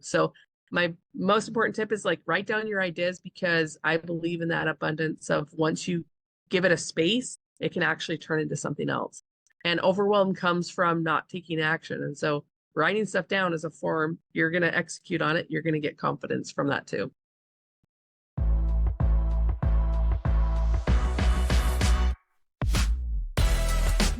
So my most important tip is like write down your ideas, because I believe in that abundance of once you give it a space, it can actually turn into something else. And overwhelm comes from not taking action. And so writing stuff down is a form. You're going to execute on it. You're going to get confidence from that too.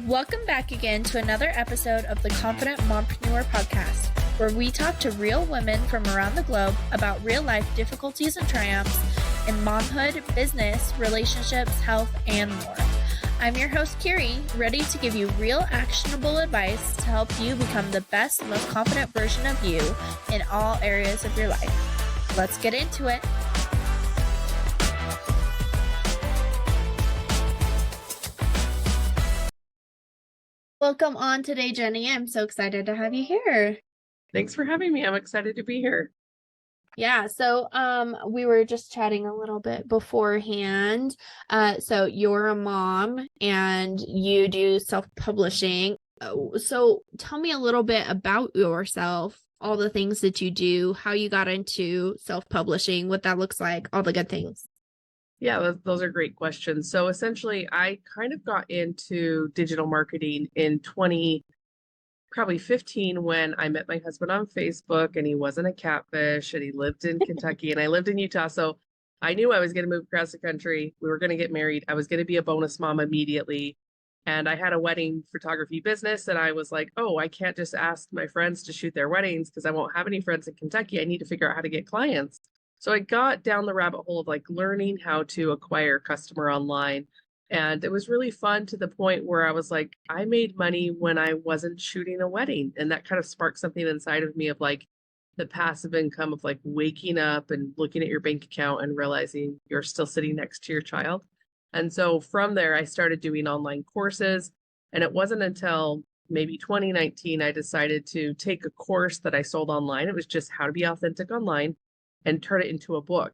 Welcome back again to another episode of the Confident Mompreneur podcast, where we talk to real women from around the globe about real life difficulties and triumphs in momhood, business, relationships, health, and more. I'm your host, Kyrie, ready to give you real actionable advice to help you become the best, most confident version of you in all areas of your life. Let's get into it. Welcome on today, Jenny. I'm so excited to have you here. Thanks for having me. I'm excited to be here. Yeah, so we were just chatting a little bit beforehand. So you're a mom and you do self-publishing. So tell me a little bit about yourself, all the things that you do, how you got into self-publishing, what that looks like, all the good things. Yeah, those are great questions. So essentially, I kind of got into digital marketing in probably 15, when I met my husband on Facebook, and he wasn't a catfish, and he lived in Kentucky and I lived in Utah. So I knew I was going to move across the country. We were going to get married. I was going to be a bonus mom immediately. And I had a wedding photography business, and I was like, oh, I can't just ask my friends to shoot their weddings because I won't have any friends in Kentucky. I need to figure out how to get clients. So I got down the rabbit hole of like learning how to acquire customer online. And it was really fun, to the point where I was like, I made money when I wasn't shooting a wedding. And that kind of sparked something inside of me of like the passive income of like waking up and looking at your bank account and realizing you're still sitting next to your child. And so from there, I started doing online courses. And it wasn't until maybe 2019 I decided to take a course that I sold online. It was just how to be authentic online, and turn it into a book.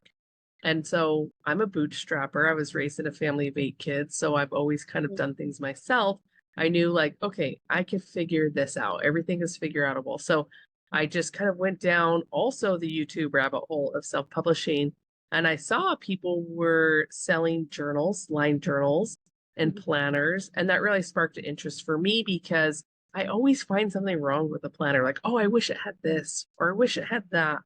And so I'm a bootstrapper. I was raised in a family of 8 kids. So I've always kind of done things myself. I knew like, okay, I can figure this out. Everything is figure outable. So I just kind of went down also the YouTube rabbit hole of self-publishing. And I saw people were selling journals, line journals and planners. And that really sparked an interest for me, because I always find something wrong with a planner. Like, oh, I wish it had this, or I wish it had that.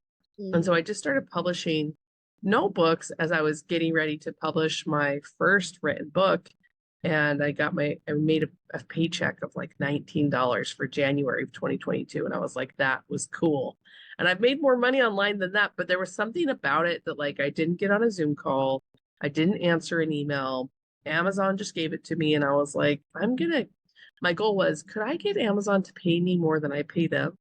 And so I just started publishing notebooks as I was getting ready to publish my first written book. And I made a paycheck of like $19 for January of 2022. And I was like, that was cool. And I've made more money online than that, but there was something about it that like I didn't get on a Zoom call. I didn't answer an email. Amazon just gave it to me. And I was like, my goal was, could I get Amazon to pay me more than I pay them?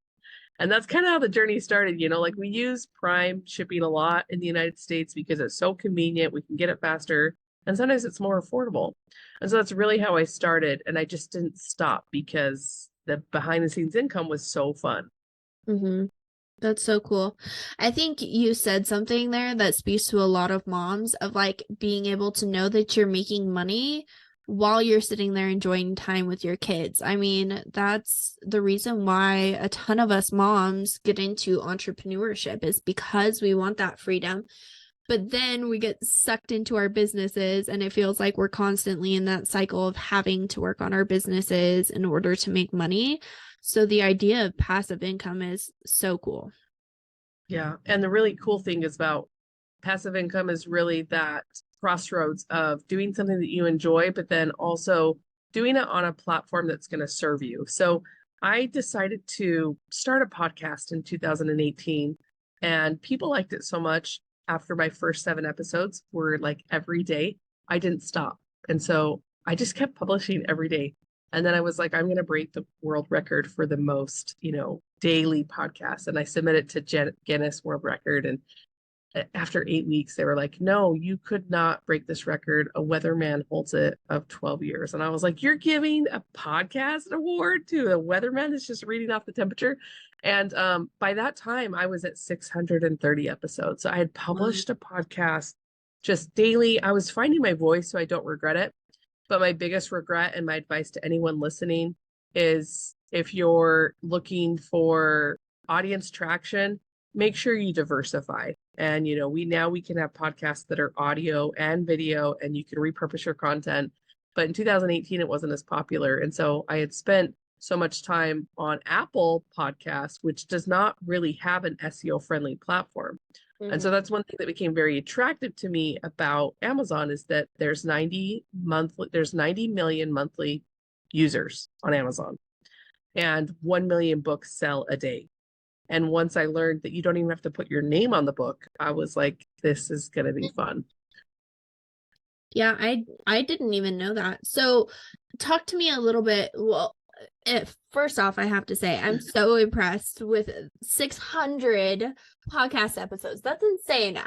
And that's kind of how the journey started. Like we use Prime shipping a lot in the United States because it's so convenient. We can get it faster, and sometimes it's more affordable. And so that's really how I started. And I just didn't stop because the behind the scenes income was so fun. Mm-hmm. That's so cool. I think you said something there that speaks to a lot of moms, of like being able to know that you're making money while you're sitting there enjoying time with your kids. I mean, that's the reason why a ton of us moms get into entrepreneurship, is because we want that freedom. But then we get sucked into our businesses, and it feels like we're constantly in that cycle of having to work on our businesses in order to make money. So the idea of passive income is so cool. Yeah. And the really cool thing is about passive income is really that crossroads of doing something that you enjoy, but then also doing it on a platform that's going to serve you. So I decided to start a podcast in 2018, and people liked it so much. After my first 7 episodes were like every day, I didn't stop. And so I just kept publishing every day. And then I was like, I'm going to break the world record for the most, daily podcasts. And I submitted to Guinness World Record. And after 8 weeks, they were like, no, you could not break this record. A weatherman holds it of 12 years. And I was like, you're giving a podcast award to a weatherman that's just reading off the temperature. And by that time, I was at 630 episodes. So I had published a podcast just daily. I was finding my voice, so I don't regret it. But my biggest regret, and my advice to anyone listening, is if you're looking for audience traction, make sure you diversify. And, we can have podcasts that are audio and video, and you can repurpose your content. But in 2018, it wasn't as popular. And so I had spent so much time on Apple Podcasts, which does not really have an SEO friendly platform. And so that's one thing that became very attractive to me about Amazon, is that there's 90 million monthly users on Amazon, and 1 million books sell a day. And once I learned that you don't even have to put your name on the book, I was like, this is going to be fun. Yeah, I didn't even know that. So talk to me a little bit. Well, first off, I have to say, I'm so impressed with 600 podcast episodes. That's insane.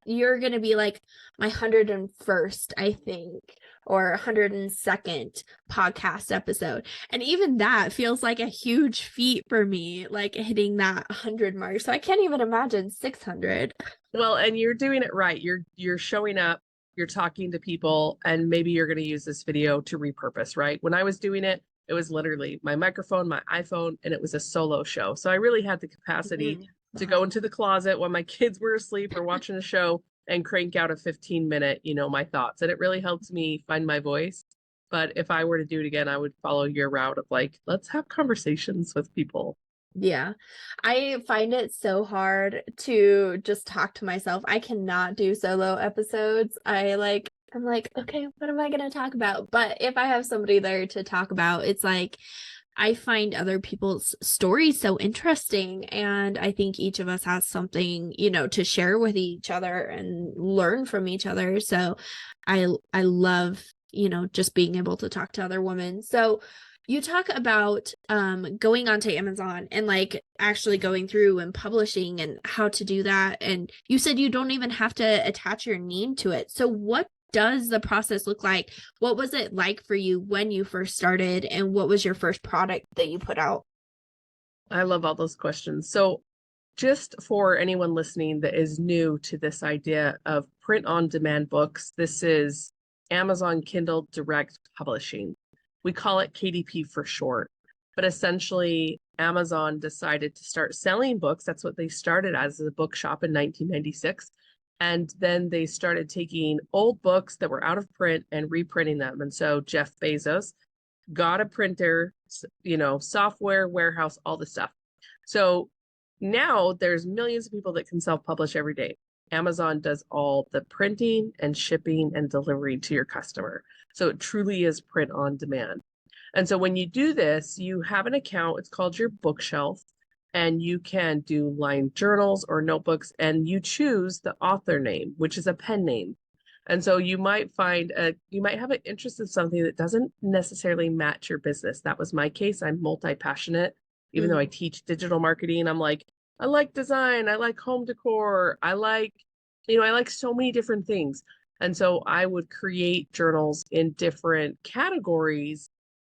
You're going to be like my 101st, I think, or 102nd podcast episode. And even that feels like a huge feat for me, like hitting that 100 mark. So I can't even imagine 600. Well, and you're doing it right. You're showing up, you're talking to people, and maybe you're going to use this video to repurpose, right? When I was doing it, it was literally my microphone, my iPhone, and it was a solo show. So I really had the capacity to go into the closet when my kids were asleep or watching a show and crank out a 15-minute, my thoughts. And it really helped me find my voice. But if I were to do it again, I would follow your route of like, let's have conversations with people. Yeah, I find it so hard to just talk to myself. I cannot do solo episodes. I'm like, okay, what am I going to talk about? But if I have somebody there to talk about, it's like, I find other people's stories so interesting. And I think each of us has something, to share with each other and learn from each other. So I love, just being able to talk to other women. So you talk about going onto Amazon and like actually going through and publishing and how to do that. And you said you don't even have to attach your name to it. So what does the process look like? What was it like for you when you first started, and what was your first product that you put out? I love all those questions. So just for anyone listening that is new to this idea of print on demand books, this is Amazon Kindle Direct Publishing. We call it KDP for short, but essentially Amazon decided to start selling books. That's what they started as a bookshop in 1996. And then they started taking old books that were out of print and reprinting them. And so Jeff Bezos got a printer, software, warehouse, all the stuff. So now there's millions of people that can self-publish every day. Amazon does all the printing and shipping and delivery to your customer. So it truly is print on demand. And so when you do this, you have an account, it's called your bookshelf, and you can do line journals or notebooks, and you choose the author name, which is a pen name. And so you might have an interest in something that doesn't necessarily match your business. That was my case. I'm multi-passionate. Even though I teach digital marketing, I'm like, I like design, I like home decor, I like so many different things. And so I would create journals in different categories,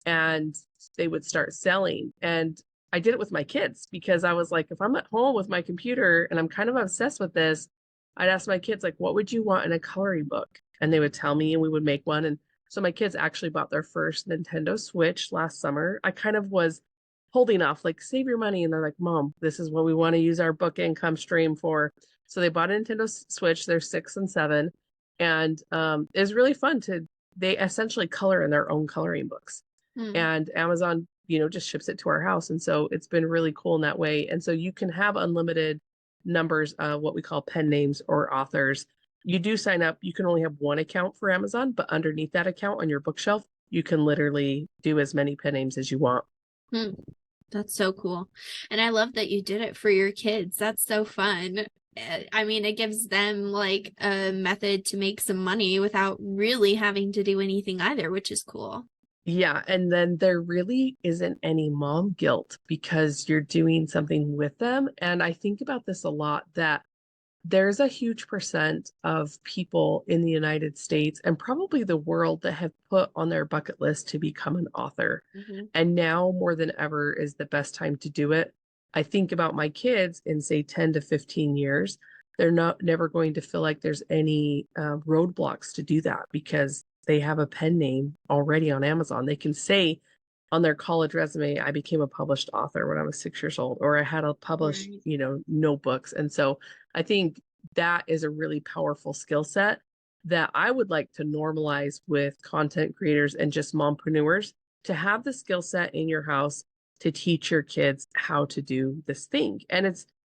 and they would start selling. And I did it with my kids because I was like, if I'm at home with my computer and I'm kind of obsessed with this, I'd ask my kids, like, what would you want in a coloring book? And they would tell me, and we would make one. And so my kids actually bought their first Nintendo Switch last summer. I kind of was holding off, like, save your money. And they're like, Mom, this is what we want to use our book income stream for. So they bought a Nintendo Switch. They're 6 and 7. And it was really fun they essentially color in their own coloring books. And Amazon, just ships it to our house. And so it's been really cool in that way. And so you can have unlimited numbers of what we call pen names or authors. You do sign up. You can only have one account for Amazon, but underneath that account on your bookshelf, you can literally do as many pen names as you want. That's so cool. And I love that you did it for your kids. That's so fun. I mean, it gives them like a method to make some money without really having to do anything either, which is cool. Yeah. And then there really isn't any mom guilt because you're doing something with them. And I think about this a lot, that there's a huge percent of people in the United States and probably the world that have put on their bucket list to become an author. And now more than ever is the best time to do it. I think about my kids in, say, 10 to 15 years, they're never going to feel like there's any roadblocks to do that because they have a pen name already on Amazon. They can say, on their college resume, I became a published author when I was 6 years old, or I had a published, Right. notebooks. And so I think that is a really powerful skill set that I would like to normalize with content creators and just mompreneurs, to have the skill set in your house to teach your kids how to do this thing. And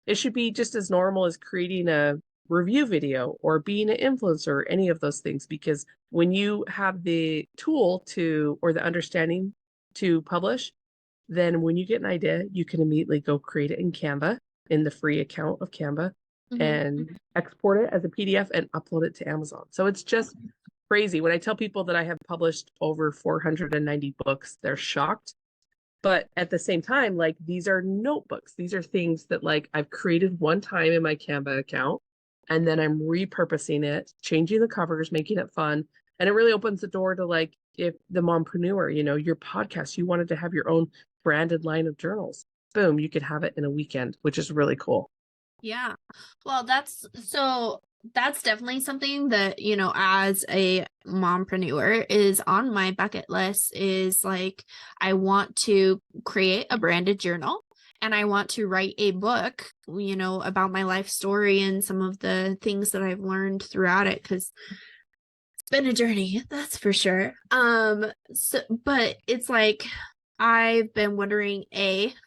it should be just as normal as creating a review video or being an influencer, or any of those things, because when you have the tool to, or the understanding to publish, then when you get an idea, you can immediately go create it in Canva, in the free account of Canva, Mhm. and export it as a PDF and upload it to Amazon. So it's just crazy. When I tell people that I have published over 490 books, they're shocked. But at the same time, like, these are notebooks. These are things that, like, I've created one time in my Canva account, and then I'm repurposing it, changing the covers, making it fun. And it really opens the door to, like, if the mompreneur, your podcast, you wanted to have your own branded line of journals, boom, you could have it in a weekend, which is really cool. Yeah. Well, that's definitely something that, as a mompreneur is on my bucket list, is like, I want to create a branded journal, and I want to write a book, about my life story and some of the things that I've learned throughout it, because it's been a journey, that's for sure. But it's like, I've been wondering,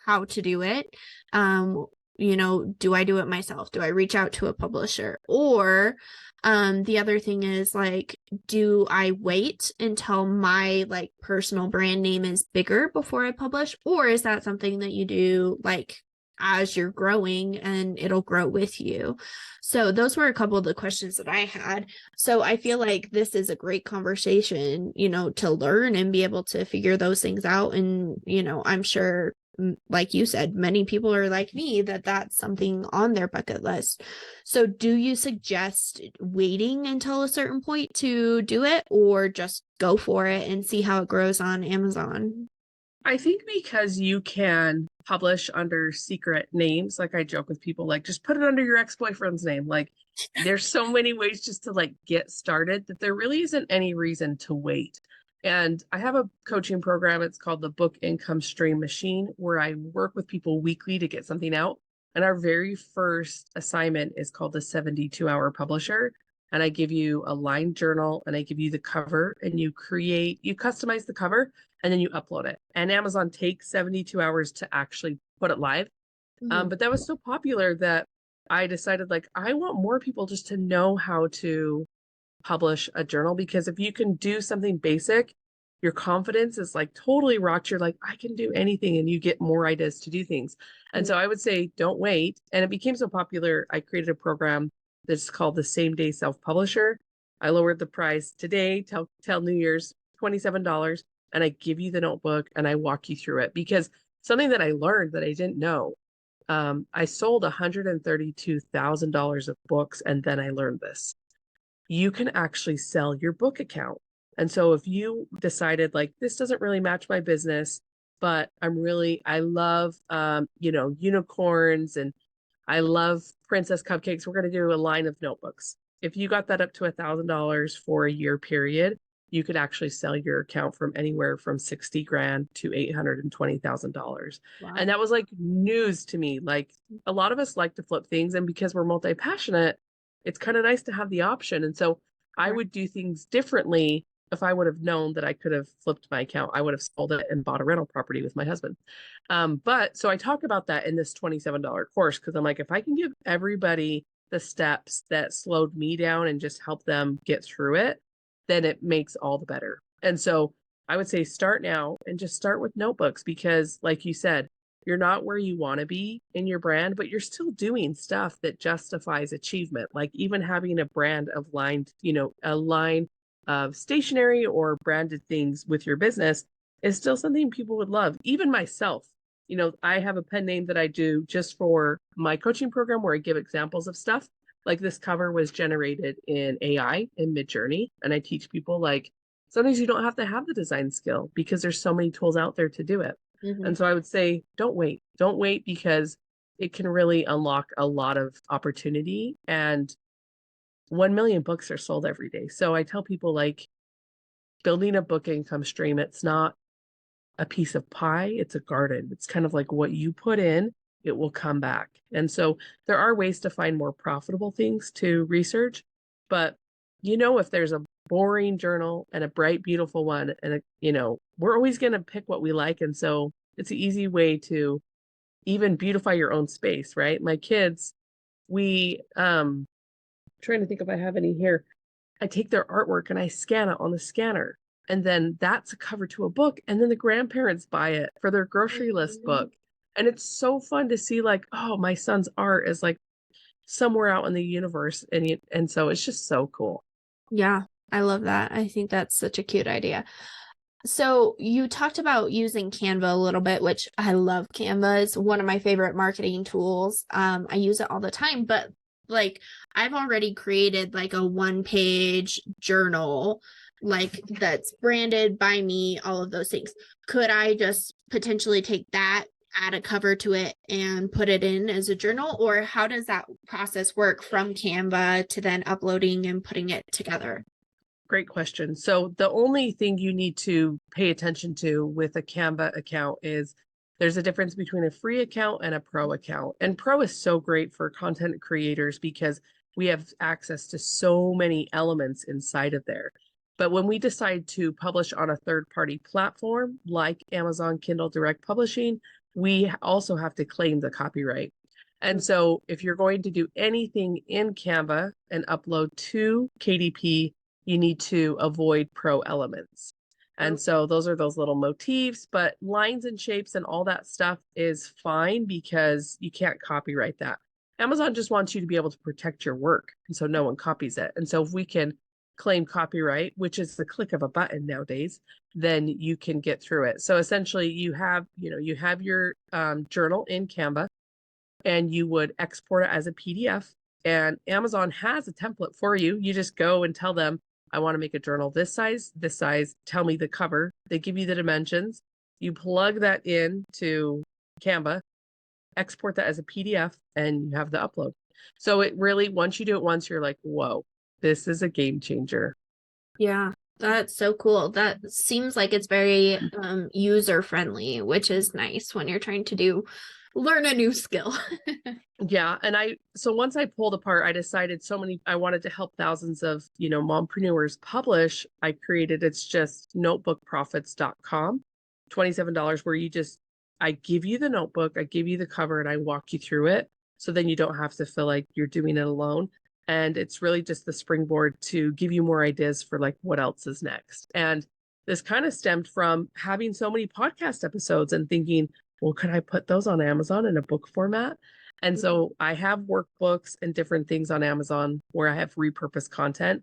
how to do it. Do I do it myself? Do I reach out to a publisher? Or the other thing is, like, do I wait until my, like, personal brand name is bigger before I publish? Or is that something that you do, like, as you're growing and it'll grow with you? So those were a couple of the questions that I had. So I feel like this is a great conversation, to learn and be able to figure those things out. And, I'm sure, like you said, many people are like me, that's something on their bucket list. So do you suggest waiting until a certain point to do it, or just go for it and see how it grows on Amazon? I think because you can publish under secret names, like, I joke with people, like, just put it under your ex-boyfriend's name. Like, there's so many ways just to, like, get started, that there really isn't any reason to wait. And I have a coaching program. It's called the Book Income Stream Machine, where I work with people weekly to get something out. And our very first assignment is called the 72-hour publisher. And I give you a lined journal, and I give you the cover, and you customize the cover, and then you upload it. And Amazon takes 72 hours to actually put it live. Mhm. But that was so popular that I decided, like, I want more people just to know how to publish a journal, because if you can do something basic, your confidence is, like, totally rocked. You're like, I can do anything, and you get more ideas to do things. And so I would say, don't wait. And it became so popular, I created a program that's called the Same Day Self Publisher. I lowered the price today till New Year's, $27, and I give you the notebook and I walk you through it, because something that I learned that I didn't know. I sold $132,000 of books, and then I learned this. You can actually sell your book account. And so if you decided, like, this doesn't really match my business, but I love, unicorns, and I love princess cupcakes, we're going to do a line of notebooks. If you got that up to $1,000 for a year period, you could actually sell your account from anywhere from 60 grand to $820,000. Wow. And that was like news to me. Like, a lot of us like to flip things, and because we're multi-passionate, it's kind of nice to have the option. And so I would do things differently. If I would have known that I could have flipped my account, I would have sold it and bought a rental property with my husband. But so I talk about that in this $27 course, because I'm like, if I can give everybody the steps that slowed me down and just help them get through it, then it makes all the better. And so I would say start now, and just start with notebooks, because, like you said, you're not where you want to be in your brand, but you're still doing stuff that justifies achievement. Like, even having a brand of a line of stationery or branded things with your business is still something people would love. Even myself, I have a pen name that I do just for my coaching program, where I give examples of stuff. Like, this cover was generated in AI in Midjourney. And I teach people, like, sometimes you don't have to have the design skill, because there's so many tools out there to do it. Mhm. And so I would say, don't wait. Don't wait, because it can really unlock a lot of opportunity. And 1 million books are sold every day. So I tell people, like, building a book income stream, it's not a piece of pie, it's a garden. It's kind of like what you put in, it will come back. And so there are ways to find more profitable things to research, but if there's a boring journal and a bright, beautiful one, and we're always going to pick what we like. And so it's an easy way to even beautify your own space, right? My kids, we trying to think if I have any here. I take their artwork and I scan it on the scanner. And then that's a cover to a book. And then the grandparents buy it for their grocery list book. And it's so fun to see like, oh, my son's art is like somewhere out in the universe. And so it's just so cool. Yeah, I love that. I think that's such a cute idea. So you talked about using Canva a little bit, which I love. Canva is one of my favorite marketing tools. I use it all the time, but like I've already created like a 1-page journal, like that's branded by me, all of those things. Could I just potentially take that, add a cover to it and put it in as a journal? Or how does that process work from Canva to then uploading and putting it together? Great question. So the only thing you need to pay attention to with a Canva account is there's a difference between a free account and a pro account. And pro is so great for content creators because we have access to so many elements inside of there. But when we decide to publish on a third-party platform like Amazon Kindle Direct Publishing, we also have to claim the copyright. And so if you're going to do anything in Canva and upload to KDP, you need to avoid pro elements. And so those are those little motifs, but lines and shapes and all that stuff is fine because you can't copyright that. Amazon just wants you to be able to protect your work. And so no one copies it. And so if we can claim copyright, which is the click of a button nowadays, then you can get through it. So essentially you have your journal in Canva and you would export it as a PDF, and Amazon has a template for you. You just go and tell them, I want to make a journal this size, tell me the cover. They give you the dimensions. You plug that in to Canva, export that as a PDF, and you have the upload. So it really, once you do it once, you're like, whoa, this is a game changer. Yeah, that's so cool. That seems like it's very user friendly, which is nice when you're trying to learn a new skill. Yeah. And so once I pulled apart, I decided I wanted to help thousands of, mompreneurs publish. I created, it's just notebookprofits.com, $27 where I give you the notebook, I give you the cover, and I walk you through it. So then you don't have to feel like you're doing it alone. And it's really just the springboard to give you more ideas for like what else is next. And this kind of stemmed from having so many podcast episodes and thinking, well, could I put those on Amazon in a book format? And so I have workbooks and different things on Amazon where I have repurposed content.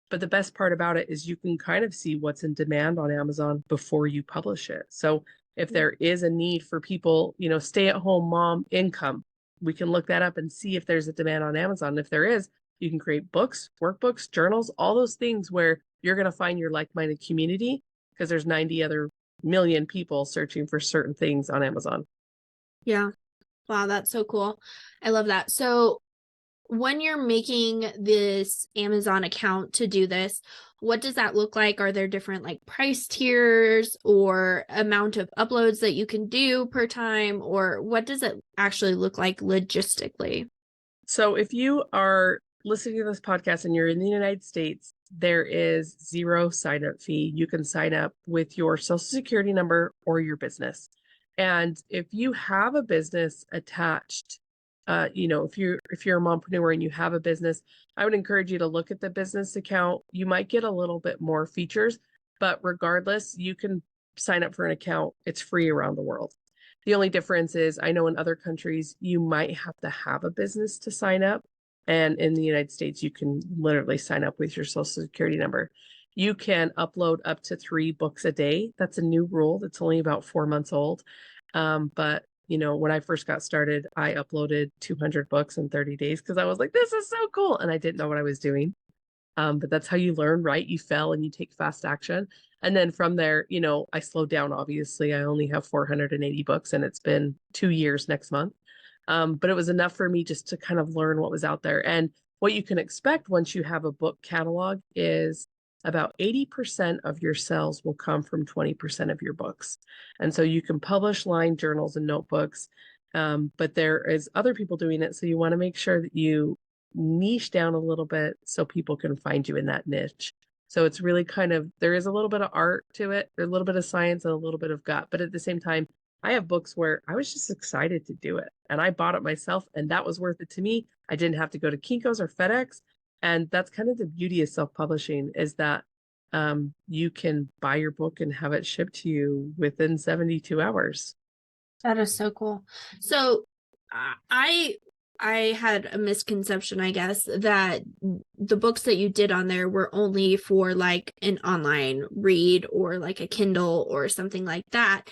But the best part about it is you can kind of see what's in demand on Amazon before you publish it. So if there is a need for people, stay-at-home mom income, we can look that up and see if there's a demand on Amazon. If there is, you can create books, workbooks, journals, all those things where you're going to find your like-minded community because there's 90 other million people searching for certain things on Amazon. Yeah. Wow, that's so cool. I love that. So when you're making this Amazon account to do this, what does that look like? Are there different like price tiers or amount of uploads that you can do per time? Or what does it actually look like logistically? So if you are listening to this podcast and you're in the United States, there is 0 sign-up fee. You can sign up with your social security number or your business. And if you have a business attached, if you're a mompreneur and you have a business, I would encourage you to look at the business account. You might get a little bit more features, but regardless, you can sign up for an account. It's free around the world. The only difference is I know in other countries, you might have to have a business to sign up. And in the United States, you can literally sign up with your social security number. You can upload up to 3 books a day. That's a new rule that's only about 4 months old. But when I first got started, I uploaded 200 books in 30 days because I was like, this is so cool. And I didn't know what I was doing. But that's how you learn, right? You fail and you take fast action. And then from there, I slowed down, obviously. I only have 480 books and it's been 2 years next month. But it was enough for me just to kind of learn what was out there. And what you can expect once you have a book catalog is about 80% of your sales will come from 20% of your books. And so you can publish line journals and notebooks, but there is other people doing it. So you want to make sure that you niche down a little bit so people can find you in that niche. So it's really kind of, there is a little bit of art to it, a little bit of science and a little bit of gut. But at the same time, I have books where I was just excited to do it and I bought it myself and that was worth it to me. I didn't have to go to Kinko's or FedEx. And that's kind of the beauty of self-publishing, is that you can buy your book and have it shipped to you within 72 hours. That is so cool. So I had a misconception, I guess, that the books that you did on there were only for like an online read or like a Kindle or something like that.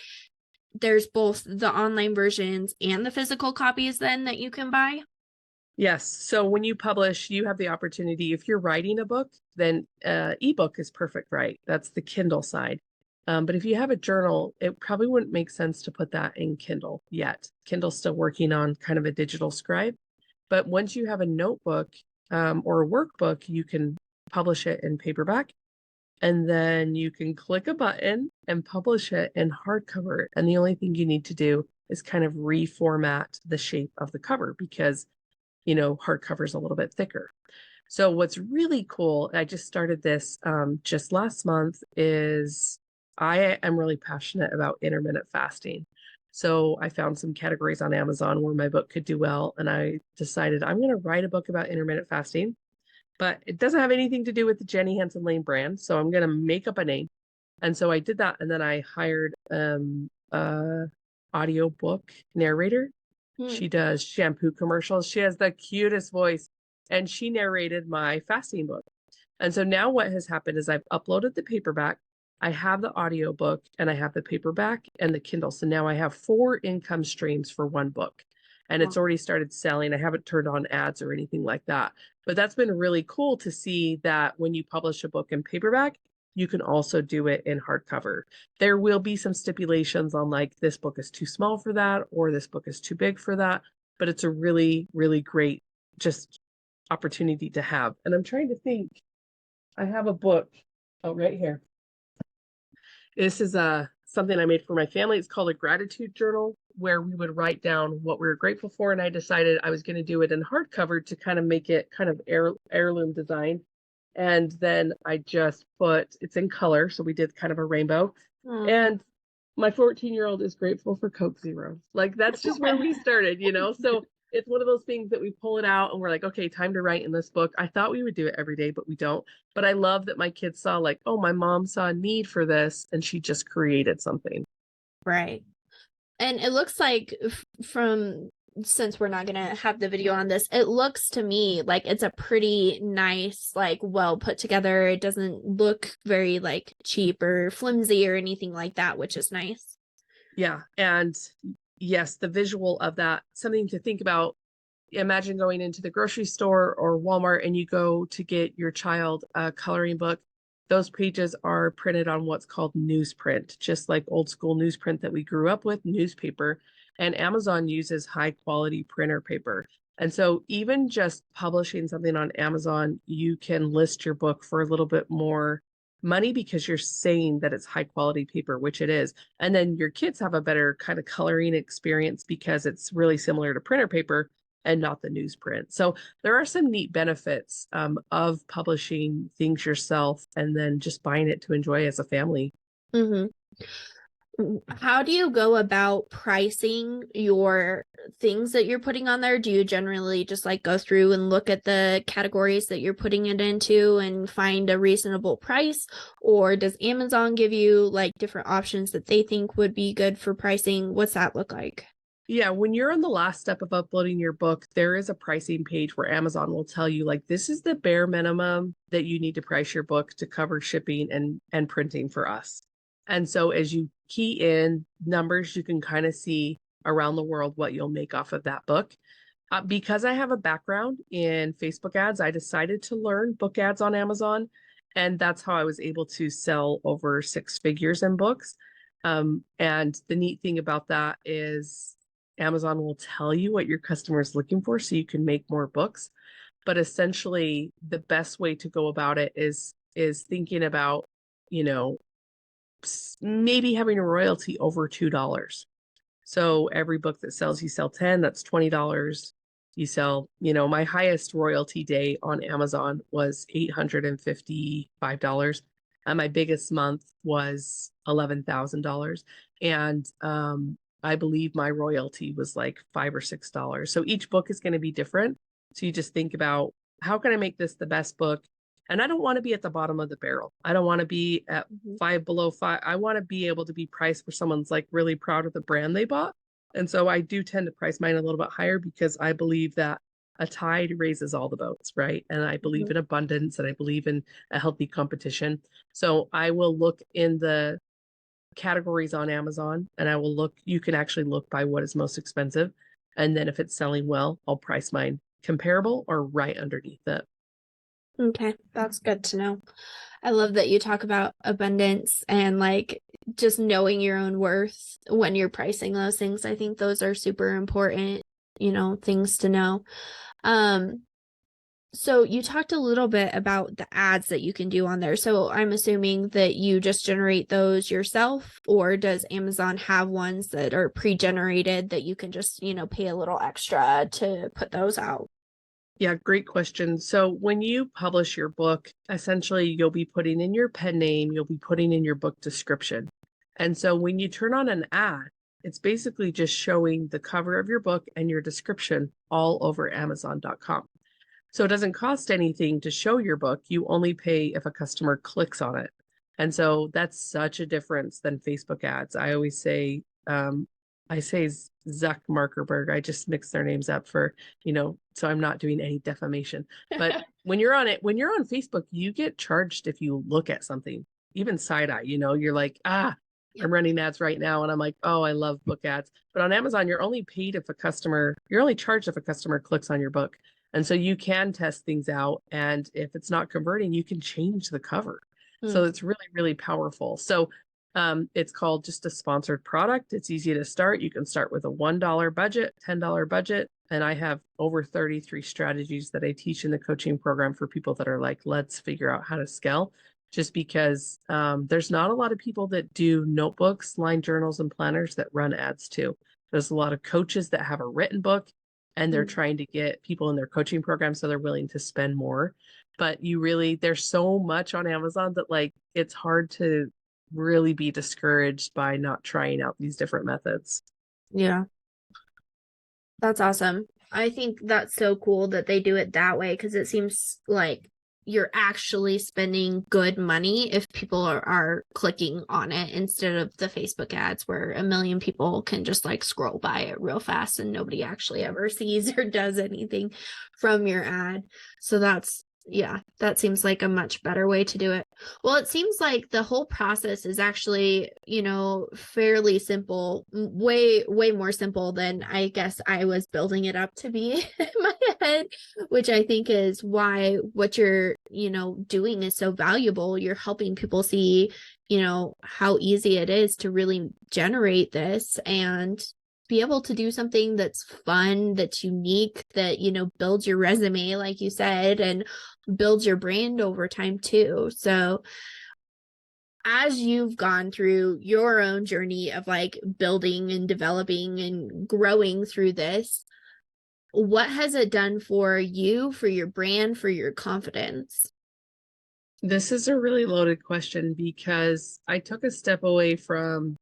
There's both the online versions and the physical copies then that you can buy? Yes. So when you publish, you have the opportunity, if you're writing a book, then ebook is perfect, right? That's the Kindle side. But if you have a journal, it probably wouldn't make sense to put that in Kindle yet. Kindle's still working on kind of a digital scribe. But once you have a notebook or a workbook, you can publish it in paperback. And then you can click a button and publish it in hardcover. And the only thing you need to do is kind of reformat the shape of the cover, because hardcover is a little bit thicker. So what's really cool, I just started this just last month, is I am really passionate about intermittent fasting. So I found some categories on Amazon where my book could do well. And I decided I'm going to write a book about intermittent fasting, but it doesn't have anything to do with the Jenny Hansen Lane brand. So I'm going to make up a name. And so I did that. And then I hired a audiobook narrator. She does shampoo commercials. She has the cutest voice, and she narrated my fasting book. And so now what has happened is I've uploaded the paperback, I have the audiobook, and I have the paperback and the Kindle. So now I have 4 income streams for one book, and it's already started selling. I haven't turned on ads or anything like that, but that's been really cool to see that when you publish a book in paperback, you can also do it in hardcover. There will be some stipulations on like, this book is too small for that, or this book is too big for that, but it's a really, really great just opportunity to have. And I'm trying to think, I have a book, right here. This is something I made for my family. It's called a gratitude journal, where we would write down what we were grateful for. And I decided I was going to do it in hardcover to kind of make it kind of heirloom design. And then I just it's in color. So we did kind of a rainbow. And my 14-year-old is grateful for Coke Zero. Like, that's just where we started, So it's one of those things that we pull it out and we're like, okay, time to write in this book. I thought we would do it every day, but we don't. But I love that my kids saw like, oh, my mom saw a need for this and she just created something. Right. And it looks like since we're not going to have the video on this, it looks to me like it's a pretty nice, like, well put together. It doesn't look very like cheap or flimsy or anything like that, which is nice. Yeah. And yes, the visual of that, something to think about. Imagine going into the grocery store or Walmart and you go to get your child a coloring book. Those pages are printed on what's called newsprint, just like old school newsprint that we grew up with, newspaper. And Amazon uses high quality printer paper. And so even just publishing something on Amazon, you can list your book for a little bit more money because you're saying that it's high quality paper, which it is. And then your kids have a better kind of coloring experience because it's really similar to printer paper and not the newsprint. So there are some neat benefits of publishing things yourself and then just buying it to enjoy as a family. Mm-hmm. How do you go about pricing your things that you're putting on there? Do you generally just like go through and look at the categories that you're putting it into and find a reasonable price? Or does Amazon give you like different options that they think would be good for pricing? What's that look like? Yeah, when you're on the last step of uploading your book, there is a pricing page where Amazon will tell you, like, this is the bare minimum that you need to price your book to cover shipping and printing for us. And so as you key in numbers, you can kind of see around the world what you'll make off of that book. Because I have a background in Facebook ads, I decided to learn book ads on Amazon. And that's how I was able to sell over 6 figures in books. And the neat thing about that is Amazon will tell you what your customer is looking for so you can make more books. But essentially, the best way to go about it is is thinking about, you know, maybe having a royalty over $2. So every book that sells, you sell 10, that's $20. You sell, my highest royalty day on Amazon was $855. And my biggest month was $11,000. And I believe my royalty was like $5 or $6. So each book is going to be different. So you just think about, how can I make this the best book? And I don't want to be at the bottom of the barrel. I don't want to be at five below five. I want to be able to be priced where someone's like really proud of the brand they bought. And so I do tend to price mine a little bit higher because I believe that a tide raises all the boats, right? And I believe in abundance, and I believe in a healthy competition. So I will look in the categories on Amazon, and I will look, you can actually look by what is most expensive. And then if it's selling well, I'll price mine comparable or right underneath it. Okay, that's good to know. I love that you talk about abundance and like just knowing your own worth when you're pricing those things. I think those are super important, things to know. So you talked a little bit about the ads that you can do on there. So I'm assuming that you just generate those yourself, or does Amazon have ones that are pre-generated that you can just, pay a little extra to put those out? Yeah, great question. So when you publish your book, essentially you'll be putting in your pen name, you'll be putting in your book description. And so when you turn on an ad, it's basically just showing the cover of your book and your description all over Amazon.com. So it doesn't cost anything to show your book. You only pay if a customer clicks on it. And so that's such a difference than Facebook ads. I always say, Zuck Markerberg. I just mix their names up for, so I'm not doing any defamation. But when you're on Facebook, you get charged if you look at something, even side eye, you're like, I'm running ads right now. And I'm like, oh, I love book ads. But on Amazon, you're only charged if a customer clicks on your book. And so you can test things out. And if it's not converting, you can change the cover. So it's really, really powerful. So it's called just a sponsored product. It's easy to start. You can start with a $1 budget, $10 budget. And I have over 33 strategies that I teach in the coaching program for people that are like, let's figure out how to scale. Just because there's not a lot of people that do notebooks, line journals, and planners that run ads too. There's a lot of coaches that have a written book, and they're trying to get people in their coaching program, so they're willing to spend more. But there's so much on Amazon that like, it's hard to really be discouraged by not trying out these different methods. Yeah. That's awesome. I think that's so cool that they do it that way, because it seems like you're actually spending good money if people are clicking on it, instead of the Facebook ads where a million people can just like scroll by it real fast and nobody actually ever sees or does anything from your ad. So that seems like a much better way to do it. Well, it seems like the whole process is actually, fairly simple, way more simple than I guess I was building it up to be in my head, which I think is why what you're, doing is so valuable. You're helping people see, how easy it is to really generate this and be able to do something that's fun, that's unique, that, builds your resume, like you said, and builds your brand over time too. So as you've gone through your own journey of like building and developing and growing through this, what has it done for you, for your brand, for your confidence? This is a really loaded question because I took a step away from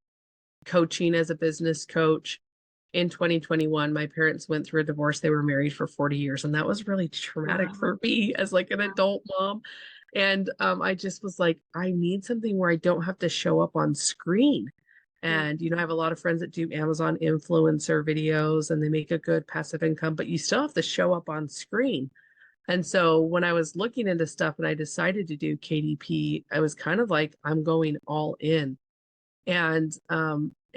coaching as a business coach. In 2021, my parents went through a divorce. They were married for 40 years, and that was really traumatic for me as like an adult mom. And I just was like, I need something where I don't have to show up on screen. And, I have a lot of friends that do Amazon influencer videos, and they make a good passive income, but you still have to show up on screen. And so when I was looking into stuff and I decided to do KDP, I was kind of like, I'm going all in. And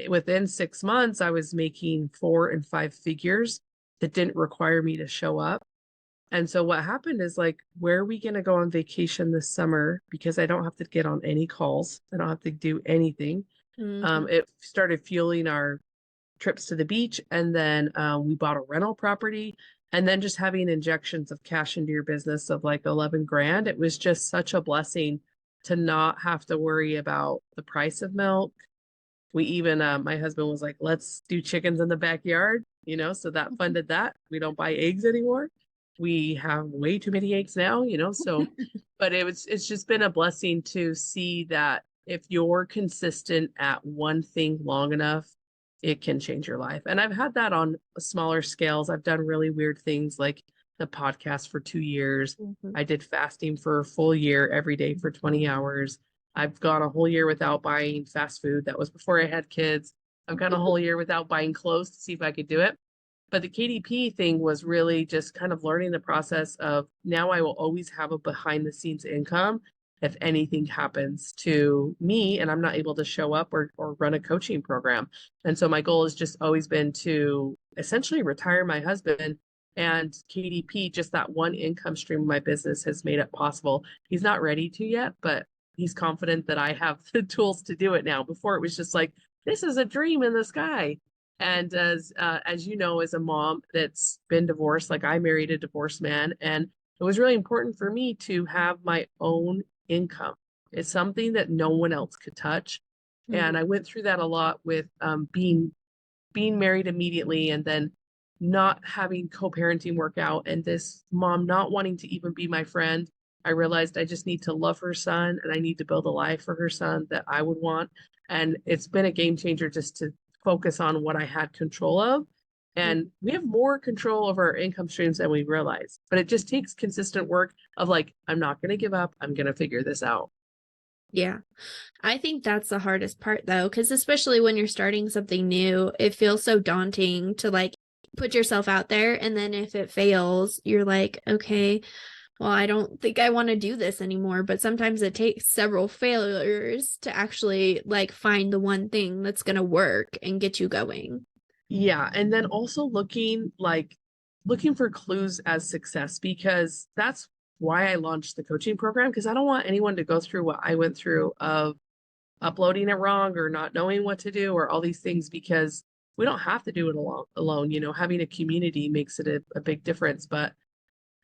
within 6 months, I was making 4 and 5 figures that didn't require me to show up. And so what happened is like, where are we going to go on vacation this summer? Because I don't have to get on any calls. I don't have to do anything. It started fueling our trips to the beach. And then we bought a rental property. And then just having injections of cash into your business of like 11 grand, it was just such a blessing to not have to worry about the price of milk. We even, my husband was like, let's do chickens in the backyard, so that funded that. We don't buy eggs anymore. We have way too many eggs now, so, but it's just been a blessing to see that if you're consistent at one thing long enough, it can change your life. And I've had that on smaller scales. I've done really weird things like the podcast for 2 years. I did fasting for a full year every day for 20 hours. I've gone a whole year without buying fast food. That was before I had kids. I've gone a whole year without buying clothes to see if I could do it. But the KDP thing was really just kind of learning the process of now I will always have a behind the scenes income if anything happens to me and I'm not able to show up or run a coaching program. And so my goal has just always been to essentially retire my husband, and KDP, just that one income stream of my business, has made it possible. He's not ready to yet, but he's confident that I have the tools to do it now. Before it was just like, this is a dream in the sky. And as you know, as a mom that's been divorced, like I married a divorced man, and it was really important for me to have my own income. It's something that no one else could touch. And I went through that a lot with being married immediately and then not having co-parenting work out, and this mom not wanting to even be my friend. I realized I just need to love her son and I need to build a life for her son that I would want. And it's been a game changer just to focus on what I had control of. And we have more control over our income streams than we realize, but it just takes consistent work of like, I'm not going to give up. I'm going to figure this out. Yeah. I think that's the hardest part though, because especially when you're starting something new, it feels so daunting to like put yourself out there. And then if it fails, you're like, okay, well, I don't think I want to do this anymore. But sometimes it takes several failures to actually like find the one thing that's going to work and get you going. Yeah. And then also looking for clues as success, because that's why I launched the coaching program, because I don't want anyone to go through what I went through of uploading it wrong or not knowing what to do or all these things, because we don't have to do it alone. Having a community makes it a big difference, but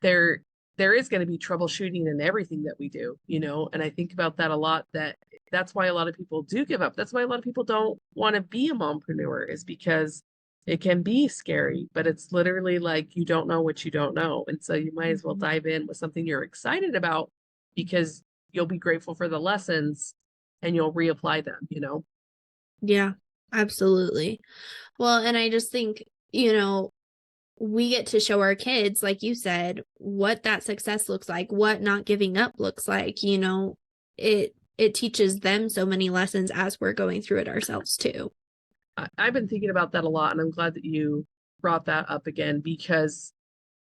there is going to be troubleshooting in everything that we do, and I think about that a lot, that's why a lot of people do give up. That's why a lot of people don't want to be a mompreneur, is because it can be scary, but it's literally like you don't know what you don't know. And so you might as well dive in with something you're excited about, because you'll be grateful for the lessons and you'll reapply them, Yeah, absolutely. Well, and I just think, we get to show our kids, like you said, what that success looks like, what not giving up looks like. It teaches them so many lessons as we're going through it ourselves too. I've been thinking about that a lot, and I'm glad that you brought that up again, because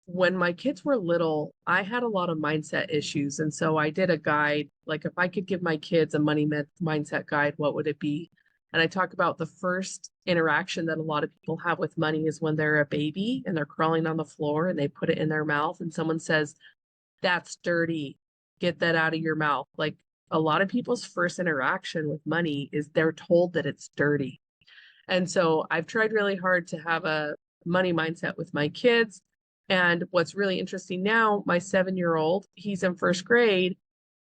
when my kids were little, I had a lot of mindset issues. And so I did a guide, like if I could give my kids a money mindset guide, what would it be? And I talk about the first interaction that a lot of people have with money is when they're a baby and they're crawling on the floor and they put it in their mouth and someone says, that's dirty. Get that out of your mouth. Like a lot of people's first interaction with money is they're told that it's dirty. And so I've tried really hard to have a money mindset with my kids. And what's really interesting now, my 7-year-old, he's in first grade.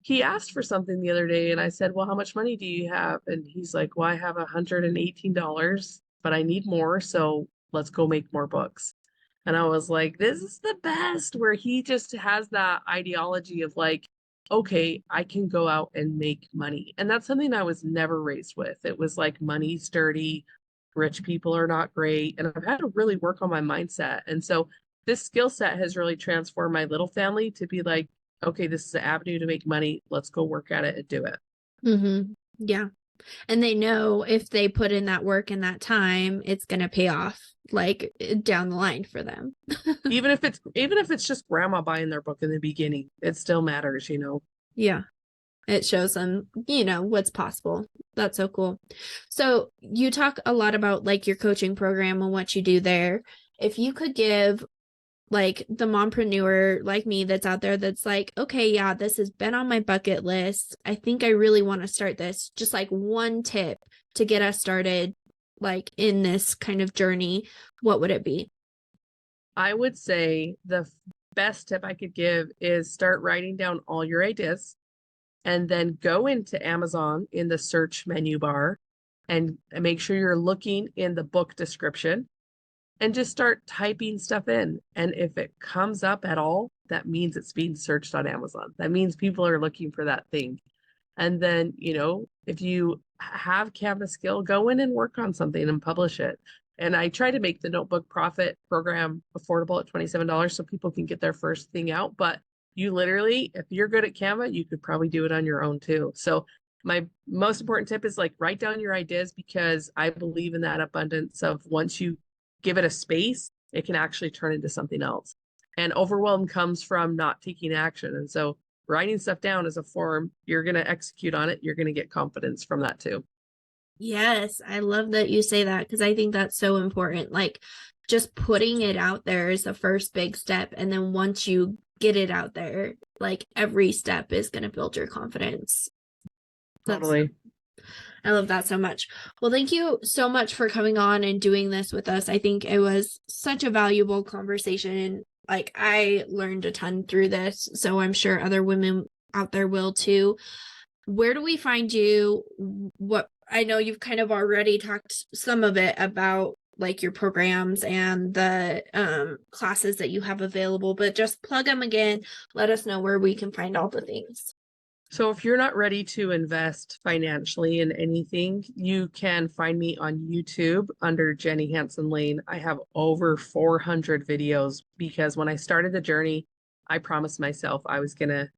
He asked for something the other day and I said, well, how much money do you have? And he's like, well, I have $118, but I need more. So let's go make more books. And I was like, this is the best, where he just has that ideology of like, okay, I can go out and make money. And that's something I was never raised with. It was like money's dirty, rich people are not great. And I've had to really work on my mindset. And so this skill set has really transformed my little family to be like, okay, this is an avenue to make money. Let's go work at it and do it. Yeah. And they know if they put in that work and that time, it's going to pay off like down the line for them. even if it's just grandma buying their book in the beginning, it still matters, Yeah. It shows them, what's possible. That's so cool. So you talk a lot about like your coaching program and what you do there. If you could give like the mompreneur like me that's out there that's like, okay, yeah, this has been on my bucket list. I think I really want to start this. Just like one tip to get us started like in this kind of journey, what would it be? I would say the best tip I could give is start writing down all your ideas and then go into Amazon in the search menu bar and make sure you're looking in the book description and just start typing stuff in. And if it comes up at all, that means it's being searched on Amazon. That means people are looking for that thing. And then, if you have Canva skill, go in and work on something and publish it. And I try to make the Notebook Profit program affordable at $27 so people can get their first thing out. But you literally, if you're good at Canva, you could probably do it on your own too. So my most important tip is like write down your ideas, because I believe in that abundance of once you give it a space, it can actually turn into something else. And overwhelm comes from not taking action. And so writing stuff down as a form, you're going to execute on it. You're going to get confidence from that too. Yes, I love that you say that because I think that's so important. Like just putting it out there is the first big step. And then once you get it out there, like every step is going to build your confidence. Totally. I love that so much. Well, thank you so much for coming on and doing this with us. I think it was such a valuable conversation. Like I learned a ton through this, so I'm sure other women out there will too. Where do we find you? What I know you've kind of already talked some of it about like your programs and the classes that you have available, but just plug them again. Let us know where we can find all the things. So if you're not ready to invest financially in anything, you can find me on YouTube under Jenny Hansen Lane. I have over 400 videos because when I started the journey, I promised myself I was going to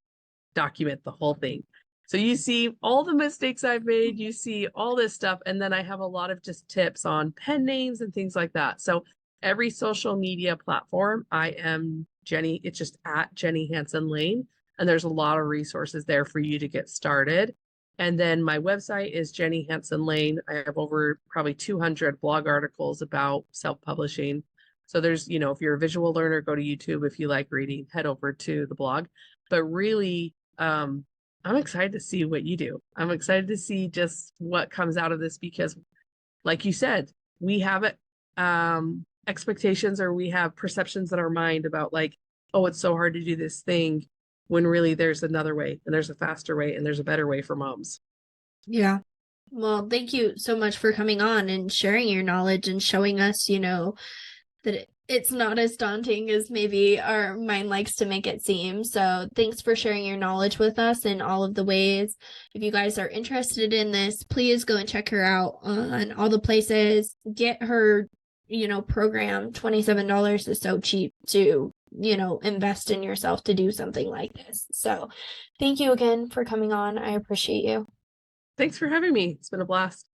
document the whole thing. So you see all the mistakes I've made, you see all this stuff, and then I have a lot of just tips on pen names and things like that. So every social media platform, I am Jenny, it's just at Jenny Hansen Lane. And there's a lot of resources there for you to get started. And then my website is Jenny Hansen Lane. I have over probably 200 blog articles about self-publishing. So there's, if you're a visual learner, go to YouTube. If you like reading, head over to the blog. But really, I'm excited to see what you do. I'm excited to see just what comes out of this because, like you said, we have expectations or we have perceptions in our mind about like, oh, it's so hard to do this thing, when really there's another way and there's a faster way and there's a better way for moms. Yeah. Well, thank you so much for coming on and sharing your knowledge and showing us, that it's not as daunting as maybe our mind likes to make it seem. So thanks for sharing your knowledge with us in all of the ways. If you guys are interested in this, please go and check her out on all the places. Get her, program. $27 is so cheap to invest in yourself to do something like this. So thank you again for coming on. I appreciate you. Thanks for having me. It's been a blast.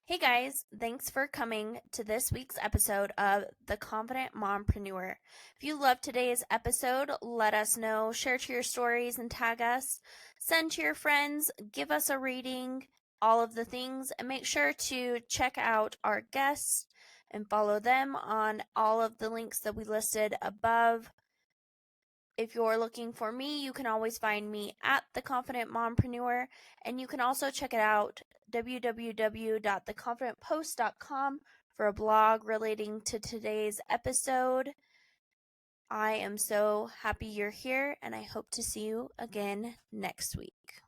Hey guys, thanks for coming to this week's episode of The Confident Mompreneur. If you loved today's episode, let us know, share to your stories and tag us, send to your friends, give us a rating, all of the things, and make sure to check out our guests and follow them on all of the links that we listed above. If you're looking for me, you can always find me at The Confident Mompreneur, and you can also check it out www.theconfidentpost.com for a blog relating to today's episode. I am so happy you're here, and I hope to see you again next week.